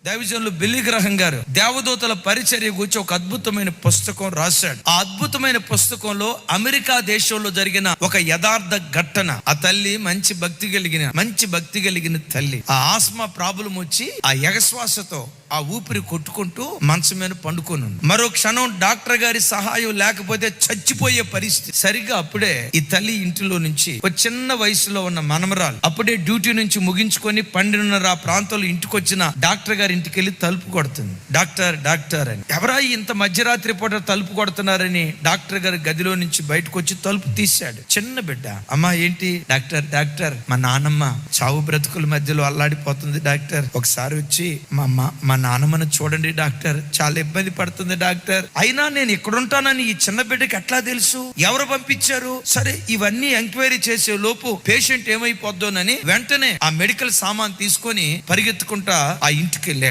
దైవజనులు బిల్లీ గ్రహం గారు దేవదూతల పరిచర్య గురించి ఒక అద్భుతమైన పుస్తకం రాశాడు. ఆ అద్భుతమైన పుస్తకంలో అమెరికా దేశంలో జరిగిన ఒక యథార్థ ఘటన. ఆ తల్లి మంచి భక్తి కలిగిన తల్లి. ఆ ఆస్మా ప్రాబ్లం వచ్చి ఆ ఎగశ్వాసతో ఆ ఊపిరి కొట్టుకుంటూ మంచం మీద పండుకొని ఉంది. మరో క్షణం డాక్టర్ గారి సహాయం లేకపోతే చచ్చిపోయే పరిస్థితి. సరిగ్గా అప్పుడే ఈ తల్లి ఇంటిలో నుంచి ఒక చిన్న వయసులో ఉన్న మనమరాలు అప్పుడే డ్యూటీ నుంచి ముగించుకొని 12:30 ఆ ప్రాంతంలో ఇంటికి వచ్చిన డాక్టర్ గారి ఇంటికి వెళ్ళి తలుపు కొడుతుంది. డాక్టర్ అని. ఎవరా ఇంత మధ్యరాత్రి పూట తలుపు కొడుతున్నారని డాక్టర్ గారి గదిలో నుంచి బయటకు వచ్చి తలుపు తీశాడు. చిన్న బిడ్డ. అమ్మా ఏంటి? డాక్టర్ మా నాన్నమ్మ చావు బ్రతుకుల మధ్యలో అల్లాడిపోతుంది డాక్టర్. ఒకసారి వచ్చి మా నాన్నమ్మను చూడండి డాక్టర్, చాలా ఇబ్బంది పడుతుంది డాక్టర్. అయినా నేను ఇక్కడుంటానని ఈ చిన్న బిడ్డకి ఎట్లా తెలుసు? ఎవరు పంపించారు? సరే, ఇవన్నీ ఎంక్వైరీ చేసే లోపు పేషెంట్ ఏమైపోద్దోనని వెంటనే ఆ మెడికల్ సామాన్ తీసుకొని పరిగెత్తుకుంటా ఆ ఇంటికి వెళ్ళాడు.